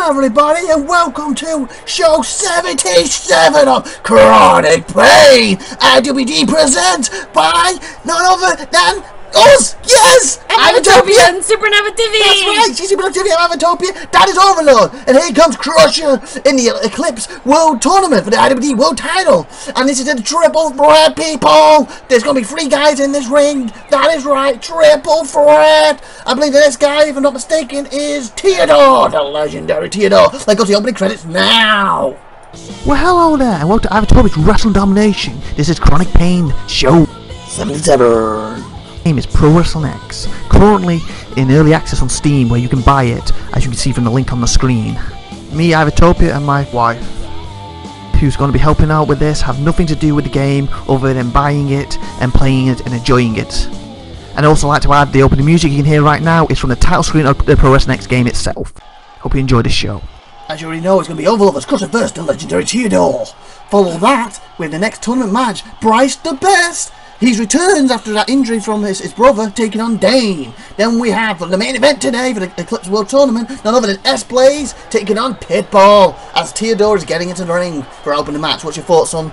Hello everybody and welcome to show 77 of Chronic Pain. IWD presents by none other than us! Yes! IVATOPIA and SupernovaTiffy! That's right! She's SupernovaTiffy and IVATOPIA. That is Overlord. And here comes Crusher in the Eclipse World Tournament for the IWD World Title. And this is a triple threat, people! There's going to be 3 guys in this ring. That is right, triple threat! I believe the next guy, if I'm not mistaken, is Theodore, the legendary Theodore. Let's go to the opening credits now! Well, hello there, and welcome to IVATOPIA'S Wrestling Domination. This is Chronic Pain Show 77. Name is Pro Wrestling X, currently in early access on Steam where you can buy it, as you can see from the link on the screen. Me, IVATOPIA, and my wife, who's going to be helping out with this, have nothing to do with the game other than buying it and playing it and enjoying it. And I'd also like to add the opening music you can hear right now is from the title screen of the Pro Wrestling X game itself. Hope you enjoy this show. As you already know, it's going to be Overlord Crusher vs. the legendary Theodore. Follow that with the next tournament match, Bryce the Best. He returns after that injury from his brother, taking on Dane. Then we have the main event today for the Eclipse World Tournament, none other than SBlaze taking on Pitball, as Theodore is getting into the ring for opening match. What's your thoughts on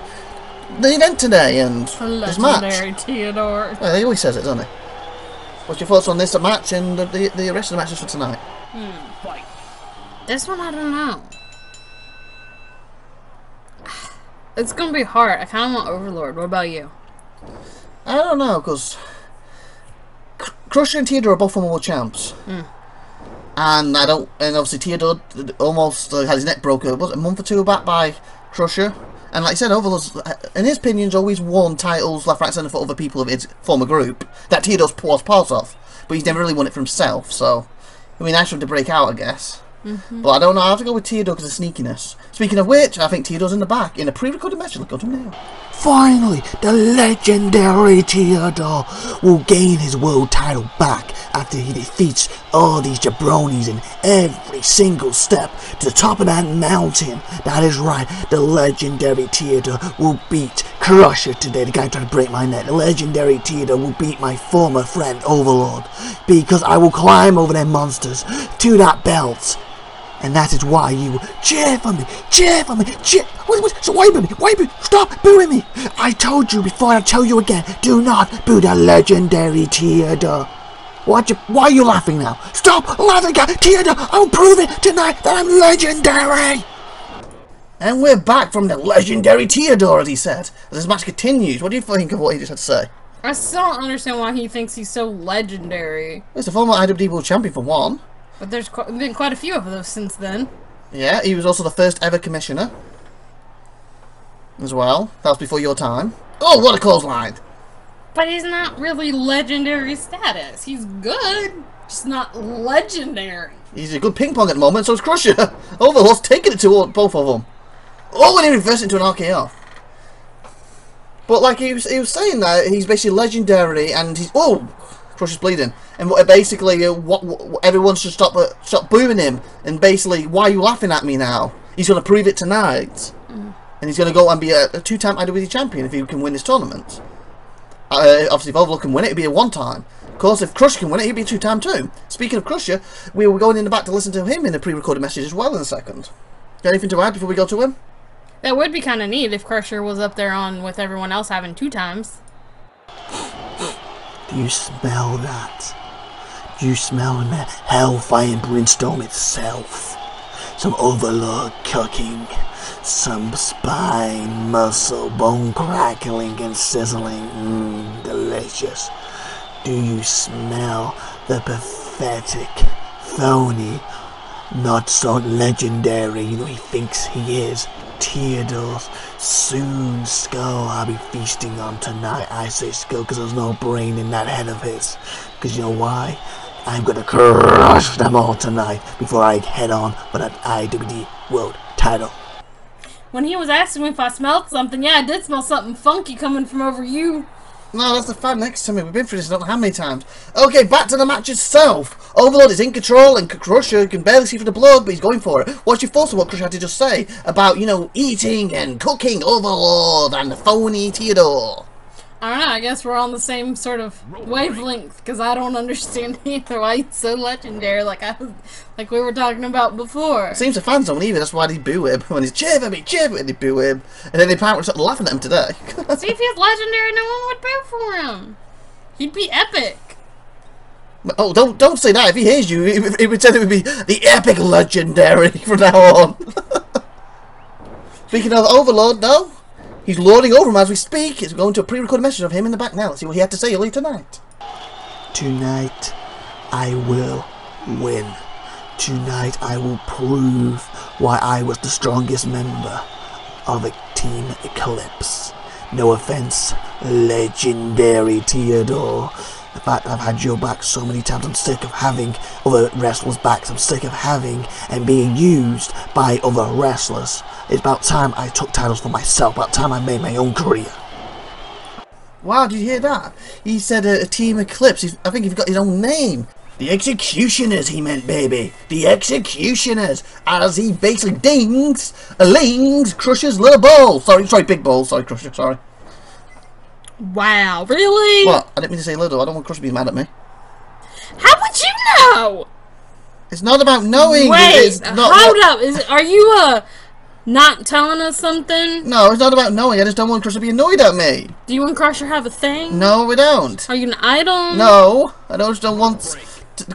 the event today and this match? Legendary Theodore. Well, he always says it, doesn't he? What's your thoughts on this match and the rest of the matches for tonight? This one, I don't know. It's gonna be hard. I kind of want Overlord. What about you? I don't know, because Crusher and Theodore are both former world champs. And obviously Theodore almost had his neck broken, was it a month or two back by Crusher? And like I said, Overlord's, in his opinion, always won titles left, right, centre for other people of his former group that Theodore was part of. But he's never really won it for himself, so it'd be nice for him to break out, I guess. But I don't know, I have to go with Theodore because of sneakiness. Speaking of which, I think Theodore's in the back in a pre-recorded match. Let's go to him now. Finally, the legendary Theodore will gain his world title back after he defeats all these jabronis in every single step to the top of that mountain. That is right, the legendary Theodore will beat Crusher today, the guy trying to break my neck. The legendary Theodore will beat my former friend Overlord, because I will climb over them monsters to that belt. And that is why you will cheer for me, cheer for me, cheer. So why boo me? Why boo? Stop booing me! I told you before, I tell you again, do not boo the legendary Theodore. Why are you laughing now? Stop laughing, Theodore! I'll prove it tonight that I'm legendary! And we're back from the legendary Theodore, as he said. As this match continues, what do you think of what he just had to say? I still don't understand why he thinks he's so legendary. He's a former IWD World Champion for one. But there's been quite a few of those since then. Yeah, he was also the first ever commissioner. As well. That was before your time. Oh, what a clothesline! But he's not really legendary status. He's good, just not legendary. He's a good ping pong at the moment, so is Crusher. Overlord's taking it to both of them. Oh, and he reversed it into an RKO. But like he was saying that, he's basically legendary and he's... Oh! Crusher's bleeding. And basically, everyone should stop booing him. And basically, why are you laughing at me now? He's going to prove it tonight. And he's going to go and be a 2-time IWD champion if he can win this tournament. Obviously, if Overlord can win it, it'd be a 1-time. Of course, if Crusher can win it, he'd be a 2-time too. Speaking of Crusher, we were going in the back to listen to him in a pre-recorded message as well in a second. Got anything to add before we go to him? That would be kind of neat if Crusher was up there on with everyone else having 2 times. Do you smell that? Do you smell that hellfire and brimstone itself? Some Overlord cooking, some spine, muscle, bone crackling and sizzling. Delicious. Do you smell the pathetic, phony, not so legendary, he thinks he is, Theodore's soon skull I'll be feasting on tonight? I say skull because there's no brain in that head of his. Because you know why? I'm gonna crush them all tonight before I head on for that IWD World Title. When he was asking me if I smelled something, yeah, I did smell something funky coming from over you. No, that's the fan next to me. We've been through this I don't know how many times. Okay, back to the match itself. Overlord is in control and Crusher can barely see for the blood, but he's going for it. What's your thoughts on what Crusher had to just say about, eating and cooking Overlord and the phony Theodore? I don't know, I guess we're on the same sort of wavelength, because I don't understand either why he's so legendary, like we were talking about before. It seems the fans don't either, that's why they boo him. When he's cheer for me, and they boo him. And then they apparently started laughing at him today. See, if he's legendary, no one would boo for him. He'd be epic. Oh, don't say that. If he hears you, it would say it would be the epic legendary from now on. Speaking of Overlord, though, he's lording over him as we speak. It's going to a pre-recorded message of him in the back now. Let's see what he had to say earlier tonight. Tonight, I will win. Tonight, I will prove why I was the strongest member of a Team Eclipse. No offense, legendary Theodore. In fact, I've had your back so many times. I'm sick of having other wrestlers' backs. I'm sick of having and being used by other wrestlers. It's about time I took titles for myself. About time I made my own career. Wow, did you hear that? He said a Team Eclipse. I think he's got his own name. The Executioners, he meant, baby. The Executioners. As he basically lings Crusher's little ball. Sorry, big ball. Sorry, Crusher, sorry. Wow, really? What? I didn't mean to say little. I don't want Crusher to be mad at me. How would you know? It's not about knowing. Wait, hold up. Are you, not telling us something? No, it's not about knowing. I just don't want Crusher to be annoyed at me. Do you and Crusher have a thing? No, we don't. Are you an idol? No, I just don't want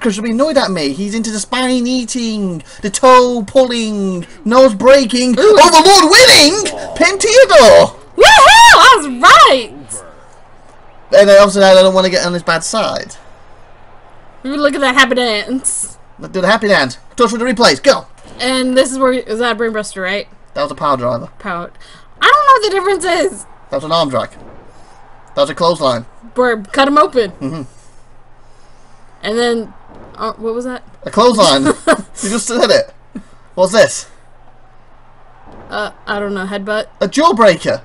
Crusher to be annoyed at me. He's into the spine eating, the toe pulling, nose breaking, Overlord winning, Pin Theodore. Woohoo! I was right. And then obviously I don't want to get on his bad side. Look at that happy dance. Let's do the happy dance. Touch with the replays. Go. And this is where is that a brainbuster, right? That was a power driver. Power. I don't know what the difference is. That was an arm drag. That was a clothesline. Where cut him open. Mm-hmm. And then, what was that? A clothesline. You just said it. What's this? I don't know. Headbutt. A jawbreaker.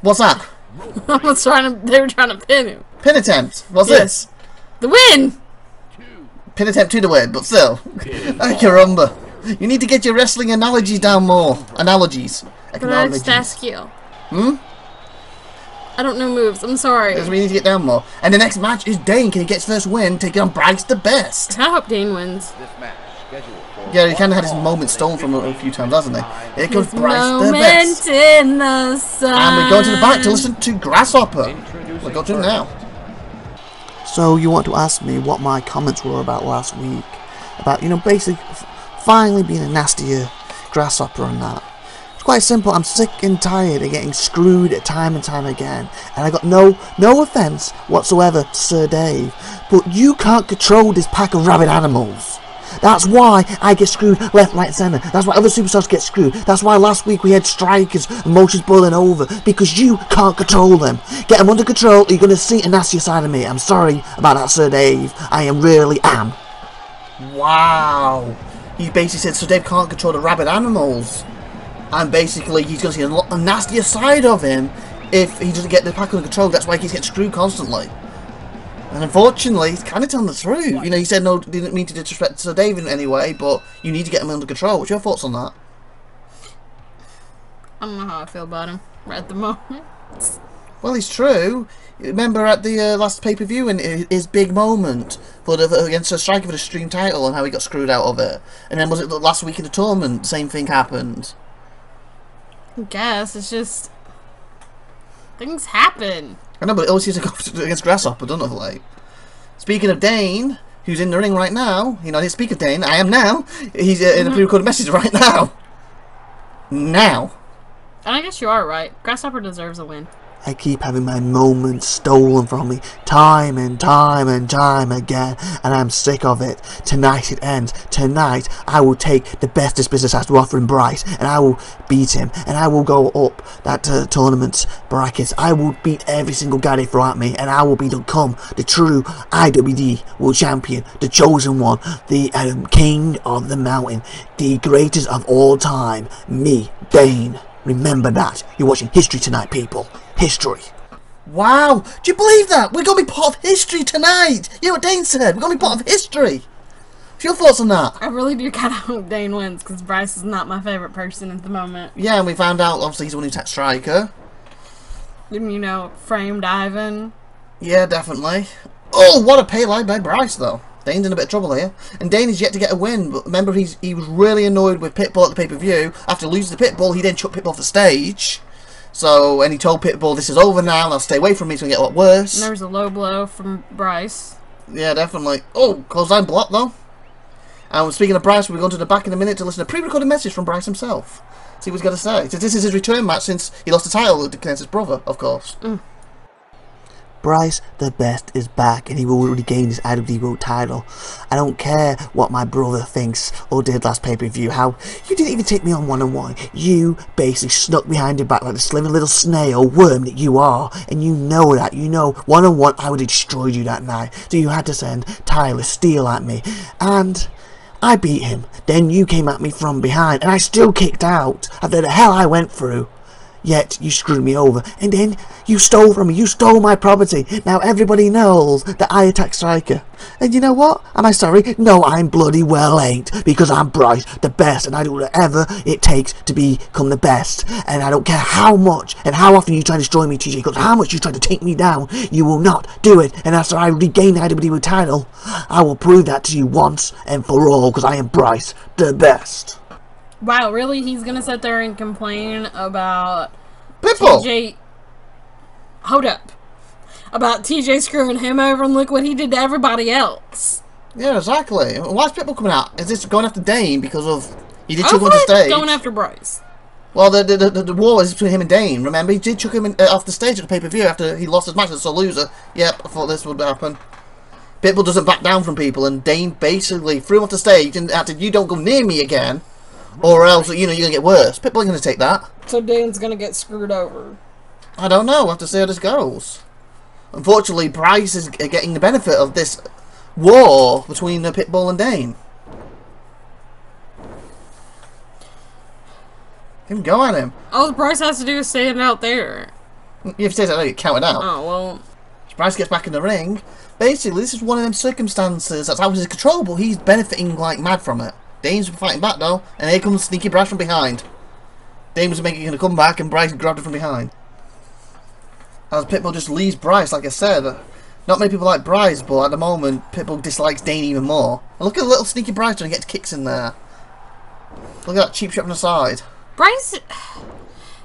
What's that? They were trying to pin him. Pin attempt. What's this? The win. Pin attempt to the win, but still. I can remember. You need to get your wrestling analogies down more. Analogies. But I just ask you. Hmm? I don't know moves. I'm sorry. Because we need to get down more. And the next match is Dane. Can he get his first win? Taking on Bryce the Best. I hope Dane wins. Yeah, he kind of had his moment stolen from him a few times, hasn't he? Here comes Bryce the Best. In the sun. And we're going to the back to listen to Grasshopper. We'll go to him now. So you want to ask me what my comments were about last week? About, basically finally being a nastier grasshopper and that. It's quite simple. I'm sick and tired of getting screwed time and time again. And I got no offense whatsoever to Sir Dave. But you can't control this pack of rabid animals. That's why I get screwed left, right, and centre. That's why other superstars get screwed. That's why last week we had strikers, emotions boiling over. Because you can't control them. Get them under control, or you're going to see a nastier side of me. I'm sorry about that, Sir Dave. I really am. Wow. He basically said Sir Dave can't control the rabid animals. And basically he's going to see a nastier side of him if he doesn't get the pack under control. That's why he keeps getting screwed constantly. And unfortunately, he's kind of telling the truth. He said no, didn't mean to disrespect Sir Dave in any way, but you need to get him under control. What's your thoughts on that? I don't know how I feel about him right at the moment. Well, it's true. Remember at the last pay-per-view and his big moment against a striker for the Stream title and how he got screwed out of it. And then was it last week in the tournament? Same thing happened. I guess it's just things happen. I know, but it always seems to go against Grasshopper, doesn't it? Like, speaking of Dane, who's in the ring right now. I didn't speak of Dane. I am now. He's in a pre-recorded message right now. Now. And I guess you are right. Grasshopper deserves a win. I keep having my moments stolen from me time and time and time again, and I'm sick of it. Tonight it ends. Tonight I will take the best this business has to offer in Bryce, and I will beat him, and I will go up that tournament's brackets. I will beat every single guy they throw at me, and I will become the true IWD World Champion, the chosen one, the King of the Mountain, the greatest of all time, me, Dane. Remember that. You're watching history tonight, people. History. Wow. Do you believe that? We're going to be part of history tonight. You know what Dane said? We're going to be part of history. What's your thoughts on that? I really do kind of hope Dane wins, because Bryce is not my favourite person at the moment. Yeah, and we found out, obviously, he's the one who's attacked Striker. you know, framed Ivan. Yeah, definitely. Oh, what a payline by Bryce, though. Dane's in a bit of trouble here. And Dane is yet to get a win. But remember, he was really annoyed with Pitball at the pay-per-view. After losing to Pitball, he then chucked Pitball off the stage. So, and he told Pitball, this is over now, and I'll stay away from me, it's going to get a lot worse. And there was a low blow from Bryce. Yeah, definitely. Oh, clothesline block, though. And speaking of Bryce, we're going to the back in a minute to listen to a pre-recorded message from Bryce himself. See what he's got to say. So this is his return match since he lost the title against his brother, of course. Bryce the Best is back and he will regain his IWD World title. I don't care what my brother thinks or did last pay-per-view, how you didn't even take me on one-on-one. You basically snuck behind your back like the slimy little snail worm that you are, and you know that. You know one-on-one I would have destroyed you that night, so you had to send Tyler Steele at me, and I beat him. Then you came at me from behind and I still kicked out after the hell I went through. Yet you screwed me over, and then you stole from me. You stole my property. Now everybody knows that I attacked Striker. And you know what? Am I sorry? No, I'm bloody well ain't, because I'm Bryce the Best, and I do whatever it takes to become the best. And I don't care how much and how often you try to destroy me, TJ, because how much you try to take me down, you will not do it. And after I regain the IWD title, I will prove that to you once and for all, because I am Bryce the Best. Wow, really? He's gonna sit there and complain about Pitbull! TJ... Hold up. About TJ screwing him over, and look what he did to everybody else. Yeah, exactly. Why is Pitbull coming out? Is this going after Dane because of... He did chuck him off the stage? Going after Bryce. Well, the war is between him and Dane. Remember, he did chuck him off the stage at the pay-per-view after he lost his match as a loser. Yep, I thought this would happen. Pitbull doesn't back down from people, and Dane basically threw him off the stage and acted, you don't go near me again, or else, you know, you're going to get worse. Pitbull ain't going to take that. So Dane's going to get screwed over. I don't know. We'll have to see how this goes. Unfortunately, Bryce is getting the benefit of this war between Pitbull and Dane. Him go at him. All Bryce has to do is stand out there. If he says that, I get counted out. Oh, well. Bryce gets back in the ring. Basically, this is one of them circumstances that's out of his control, but he's benefiting like mad from it. Dane's fighting back though, and here comes Sneaky Bryce from behind. Dane was making a comeback, and Bryce grabbed it from behind. As Pitbull just leaves Bryce, like I said. Not many people like Bryce, but at the moment, Pitbull dislikes Dane even more. And look at the little Sneaky Bryce trying to get kicks in there. Look at that cheap shot from the side. Bryce,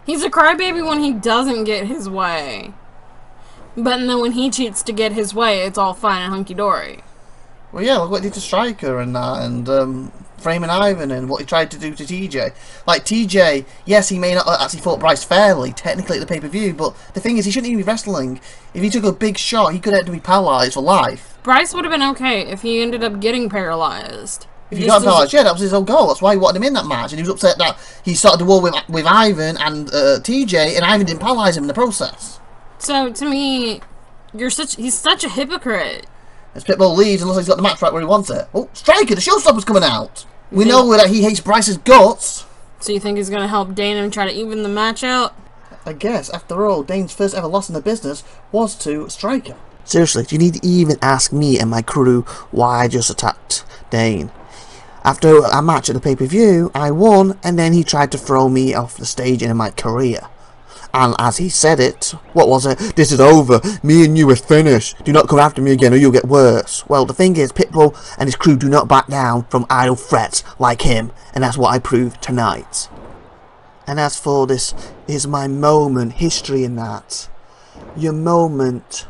he's a crybaby when he doesn't get his way. But then when he cheats to get his way, it's all fine and hunky-dory. Well, yeah, look what he did to Striker and that, and framing Ivan, and what he tried to do to TJ. Like, TJ, yes, he may not actually fought Bryce fairly, technically at the pay-per-view, but the thing is, he shouldn't even be wrestling. If he took a big shot, he could have to be paralysed for life. Bryce would have been okay if he ended up getting paralysed. If he got paralysed, yeah, that was his whole goal. That's why he wanted him in that match, and he was upset that he started the war with Ivan and TJ, and Ivan didn't paralyse him in the process. So, to me, he's such a hypocrite. As Pitbull leaves, and looks like he's got the match right where he wants it. Oh, Striker, the showstopper's coming out. We know that he hates Bryce's guts. So you think he's going to help Dane and try to even the match out? I guess, after all, Dane's first ever loss in the business was to Striker. Seriously, do you need to even ask me and my crew why I just attacked Dane? After a match at the pay-per-view, I won, and then he tried to throw me off the stage in my career. And as he said it, what was it? This is over. Me and you are finished. Do not come after me again or you'll get worse. Well, the thing is, Pitbull and his crew do not back down from idle threats like him. And that's what I proved tonight. And as for this is my moment, history in that. Your moment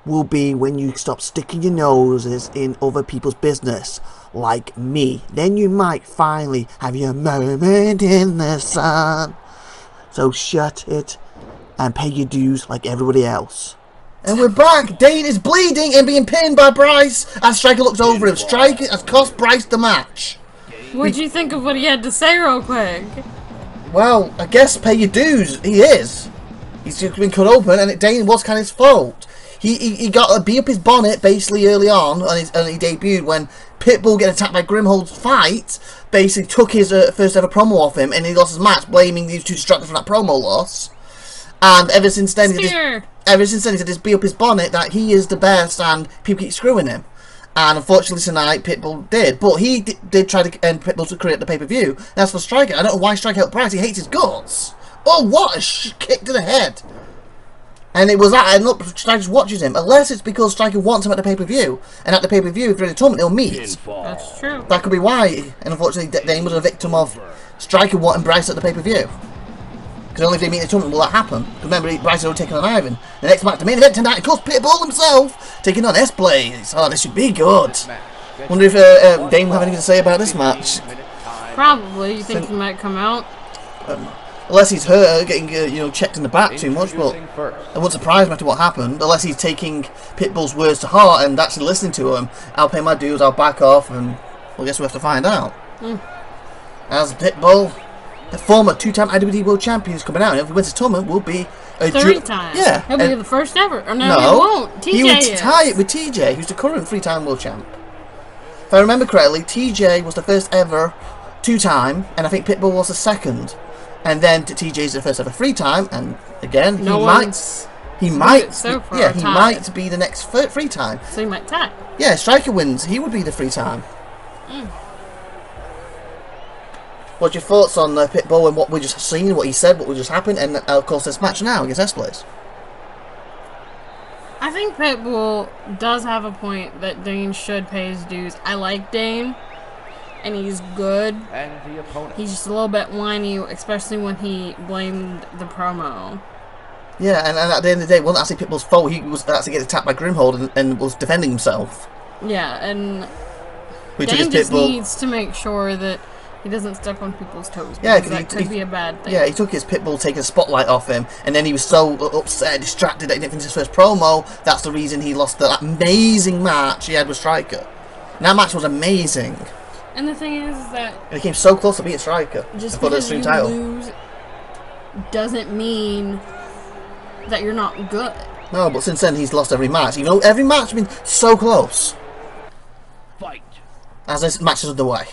will be when you stop sticking your noses in other people's business. Like me. Then you might finally have your moment in the sun. So shut it and pay your dues like everybody else. And we're back. Dane is bleeding and being pinned by Bryce as Striker looks over him. Striker has cost Bryce the match. What'd you think of what he had to say real quick? Well, I guess pay your dues. He is. He's just been cut open, and Dane was kind of his fault. He got a beat up his bonnet basically early on, and he debuted when Pitbull getting attacked by Grimhold's fight. Basically took his first ever promo off him, and he lost his match, blaming these two distracted from that promo loss. And ever since then, he just beat up his bonnet that he is the best, and people keep screwing him. And unfortunately tonight, Pitbull did, but he did try to end Pitbull's career at the pay-per-view. That's for Striker. I don't know why Striker helped Bryce. He hates his guts. Oh, what a kick to the head! And it was that, and look, Striker just watches him. Unless it's because Striker wants him at the pay-per-view. And at the pay-per-view, if they're in a tournament, they'll meet. That's true. That could be why. And unfortunately, Dane was a victim of Striker wanting Bryce at the pay-per-view. Because only if they meet in a tournament will that happen. Because remember, Bryce had already taken on Ivan. The next match, the main event tonight, of course, Pitball himself taking on SBlaze. Oh, this should be good. Wonder if Dane will have anything to say about this match. Probably. You think he might come out? Unless he's hurt, getting checked in the back too much, but it wouldn't surprise me after what happened. Unless he's taking Pitbull's words to heart and actually listening to him. I'll pay my dues, I'll back off, and I guess we have to find out. As Pitbull, the former two-time IWD World Champion, is coming out, and if he wins the tournament, will be a 3 times. Yeah, he'll be the first ever. Or no, no, he won't. TJ he would is. tie it with TJ, who's the current 3-time World Champ. If I remember correctly, TJ was the first ever 2-time, and I think Pitbull was the second. And then TJ's the first ever 3-time, and again, he might be the next 3-time. So he might tie. Yeah, Striker wins, he would be the 3-time. What's your thoughts on Pitbull and what we just seen, what he said, what just happened, and of course this match now against SBlaze? I think Pitbull does have a point that Dane should pay his dues. I like Dane. And he's good. He's just a little bit whiny, especially when he blamed the promo. Yeah, and at the end of the day, it wasn't actually Pitbull's fault. He was actually getting attacked by Grimhold and was defending himself. Yeah, and We Dane just needs to make sure that he doesn't step on people's toes. Yeah, because that could be a bad thing. Yeah, he took his Pitbull taking the spotlight off him, and then he was so upset, distracted that he didn't finish his first promo. That's the reason he lost that amazing match he had with Striker. And that match was amazing. And the thing is that and he came so close to beating Striker. Just because you lose doesn't mean that you're not good. No, but since then he's lost every match. Even though every match has been so close. Fight. As this match is underway.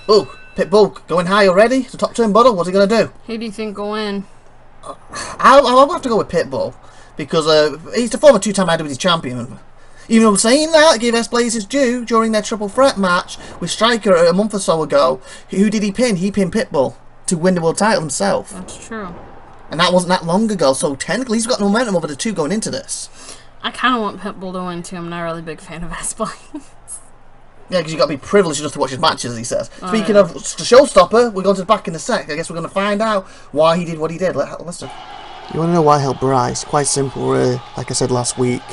Oh, Pitbull going high already. It's a top turnbuckle. What's he gonna do? Who do you think will win? I'll have to go with Pitbull because he's the former 2-time IWD champion. Even though saying that, gave SBlaze his due during their triple threat match with Striker a month or so ago. Who did he pin? He pinned Pitbull to win the world title himself. That's true. And that wasn't that long ago, so technically he's got momentum over the two going into this. I kind of want Pitbull to win too. I'm not a really big fan of SBlaze. Yeah, because you've got to be privileged enough to watch his matches, as he says. Speaking of the showstopper, we're going to the back in a sec. I guess we're going to find out why he did what he did. Let's do. You want to know why I helped Bryce? Quite simple, really. Like I said last week,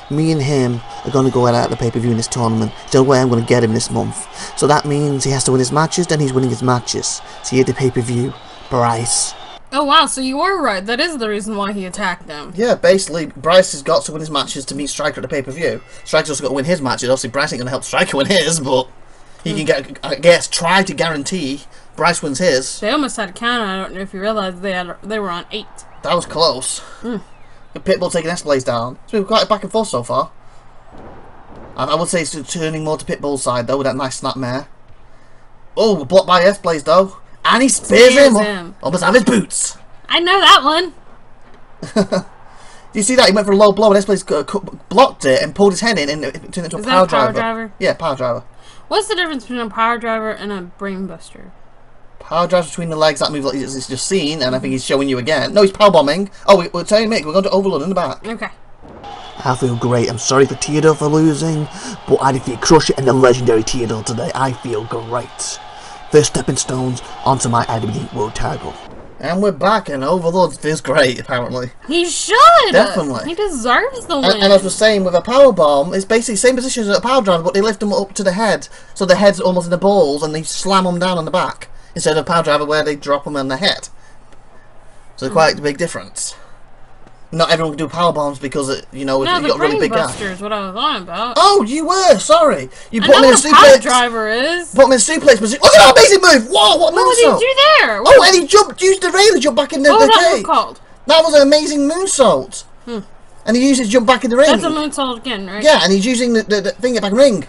me and him are going to go at the pay-per-view in this tournament. It's the way I'm going to get him this month. So that means he has to win his matches, then he's winning his matches. So he had the pay-per-view. Bryce. Oh wow, so you were right. That is the reason why he attacked them. Yeah, basically, Bryce has got to win his matches to meet Striker at the pay-per-view. Striker's also got to win his matches. Obviously, Bryce ain't going to help Striker win his, but he can get, I guess, try to guarantee Bryce wins his. They almost had a count. I don't know if you realized they were on 8. That was close. Pitbull taking SBlaze down. It's been quite a back and forth so far. I would say it's turning more to Pitbull's side, though, with that nice snapmare. Oh, blocked by SBlaze, though. And he spears him. Almost out of his boots. I know that one. Do you see that? He went for a low blow and SBlaze blocked it and pulled his head in and it turned into a power driver. Yeah, power driver. What's the difference between a power driver and a brainbuster? Power drives between the legs, that move like he's just seen, and I think he's showing you again. No, he's power bombing. Oh, we're telling Mick, we're going to Overload in the back. Okay. I feel great. I'm sorry for Theodore for losing, but I defeat Crusher and the legendary Theodore today. I feel great. First stepping stones onto my IWD World title. And we're back, and Overlord feels great, apparently. He should! Definitely. He deserves the win. And as I was saying, with a power bomb, it's basically the same position as a power driver, but they lift them up to the head, so the head's almost in the balls, and they slam them down on the back, instead of a power driver where they drop them on the head. So it's quite a big difference. Not everyone can do power bombs because, you know, no, you've got really big guys. Is what I was on about. Oh, you were! Sorry! You put him in a suplex. Power driver is. Put him in a suplex position. Look at that amazing move! Whoa, what moonsault! What did he do there? Oh, and he jumped, used the rail to jump back in the cage. What was that called? That was an amazing moonsault. And he used his jump back in the ring. That's a moonsault again, right? Yeah, and he's using the thing at back ring.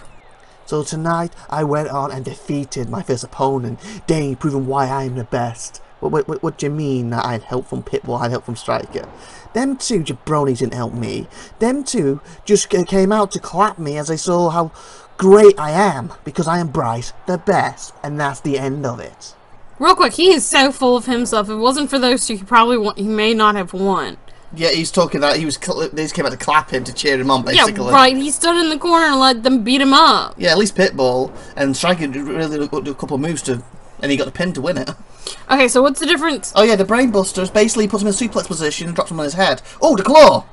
So tonight, I went on and defeated my first opponent, Dane, proving why I'm the best. What do you mean that I had help from Pitbull, I had help from Striker? Them two jabronis didn't help me. Them two just came out to clap me as they saw how great I am, because I am Bryce, the best, and that's the end of it. Real quick, he is so full of himself. If it wasn't for those two, he may not have won. Yeah, he's talking that they just came out to clap him to cheer him on, basically. Yeah, right. He stood in the corner and let them beat him up. Yeah, at least Pitball and Striker really do a couple of moves and he got the pin to win it. Okay, so what's the difference? Oh yeah, the Brainbusters basically puts him in a suplex position and drops him on his head. Oh, the claw!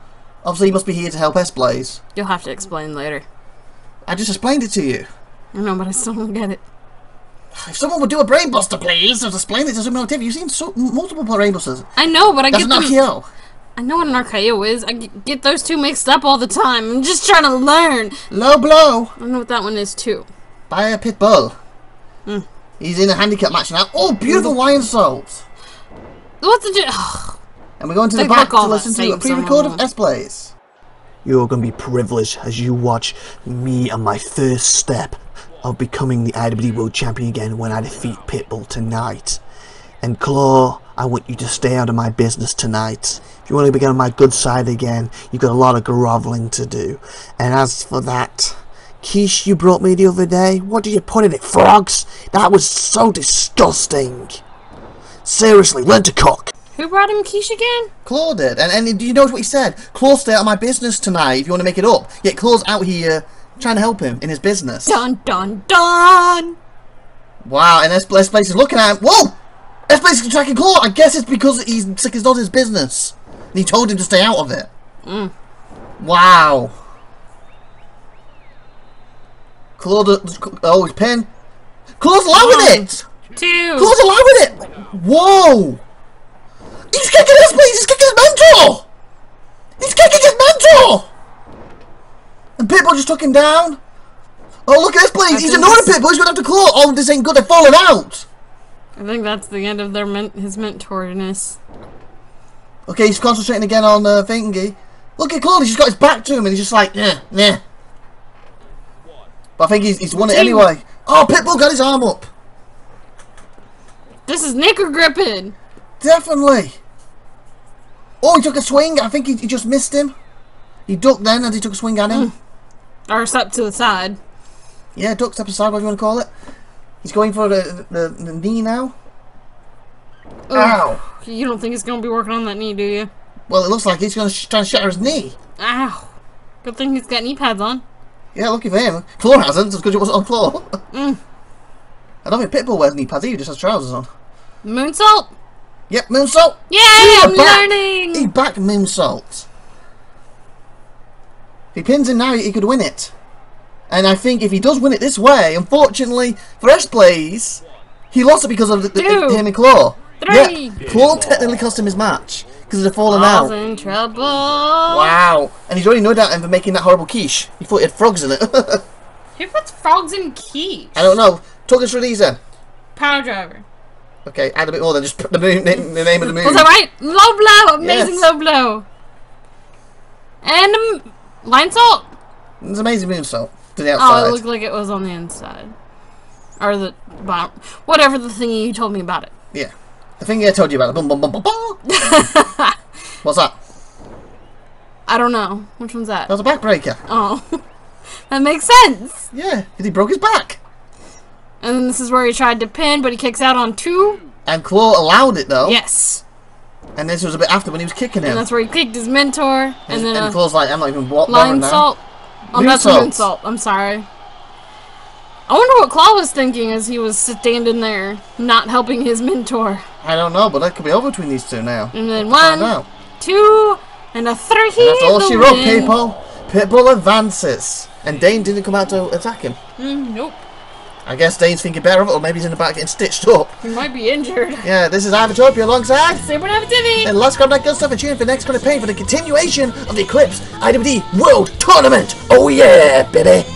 Obviously, he must be here to help SBlaze. You'll have to explain later. I just explained it to you. I know, but I still don't get it. If someone would do a Brainbuster, please, I've explained it to SupernovaTiffy. You've seen multiple Brainbusters. I know, but I get them. That's an RKO. I know what an RKO is. I get those two mixed up all the time. I'm just trying to learn. Low blow. I know what that one is, too. By a Pitbull. Mm. He's in a handicap match now. Oh, beautiful lion salt. What's the... And we're going to the back to listen to a pre-record of SBlaze. You're going to be privileged as you watch me on my first step of becoming the IWD World Champion again when I defeat Pitbull tonight. And Claw, I want you to stay out of my business tonight. If you want to get on my good side again, you've got a lot of groveling to do. And as for that quiche you brought me the other day, what did you put in it, frogs? That was so disgusting. Seriously, learn to cook. Who brought him quiche again? Claw did. And do you know what he said? Claw, stay out of my business tonight if you want to make it up. Yet Claw's out here trying to help him in his business. Dun dun dun! Wow, and SBlaze is looking at him. Whoa! SBlaze is attacking Claw. I guess it's because it's not his business. And he told him to stay out of it. Mm. Wow. Claw, oh, he's pinned. Claw's allowing it! 2. Claw's allowing it! Whoa! He's kicking SBlaze! He's kicking his mentor! He's kicking his mentor! And Pitbull just took him down. Oh, look at SBlaze! He's ignoring Pitbull! He's going after Claw! Oh, this ain't good, they're falling out! I think that's the end of his mentorness. Okay, he's concentrating again on Thingy. Look at Claw, he's just got his back to him and he's just like, nah. But I think he's won it anyway. Oh, Pitbull got his arm up. This is knicker gripping. Definitely. Oh, he took a swing. I think he just missed him. He ducked then and he took a swing at him. Or step to the side. Yeah, duck, step aside, whatever you want to call it. He's going for the knee now. Ooh. Ow. You don't think he's going to be working on that knee, do you? Well, it looks like he's going to try and shatter his knee. Ow. Good thing he's got knee pads on. Yeah, lucky for him. Claw hasn't, it's because it wasn't on Claw. I don't think Pitbull wears knee pads, he just has trousers on. Moonsault? Yep, moonsault. Yay, I'm learning. He backed moonsault. If he pins him now, he could win it. And I think if he does win it this way, unfortunately for SBlaze, he lost it because of him and Claw. 3. Yeah, Claw technically cost him his match because of the falling out. In trouble. Wow. And he's already no doubt him for making that horrible quiche. He thought he had frogs in it. Who puts frogs in quiche? I don't know. Talk us through these then. Power driver. Okay, add a bit more than just put the name of the movie. Was that right? Low blow! Amazing Yes. low blow. And line salt. It's amazing moonsault to the outside. Oh, it looked like it was on the inside. Or the bottom. Whatever the thingy you told me about it. Yeah. The thing I told you about. Boom, boom, boom, boom, boom. What's that? I don't know. Which one's that? That was a backbreaker. Oh. That makes sense. Yeah, because he broke his back. And then this is where he tried to pin, but he kicks out on 2. And Claw allowed it though. Yes. And this was a bit after when he was kicking him. And that's where he kicked his mentor. And then Claw's like, I'm not even bothering line now. salt. Oh, that's a moonsault. I'm sorry. I wonder what Claw was thinking as he was standing there, not helping his mentor. I don't know, but that could be over between these two now. And then 1, 2, and a 3. And that's all she wrote, people. Pitbull advances. And Dane didn't come out to attack him. Nope. I guess Dane's thinking better of it, or maybe he's in the back getting stitched up. He might be injured. Yeah, this is IVATOPIA alongside SupernovaTiffy. and let's grab that good stuff and tune in for the next campaign for the continuation of the Eclipse IWD World Tournament. Oh yeah, baby.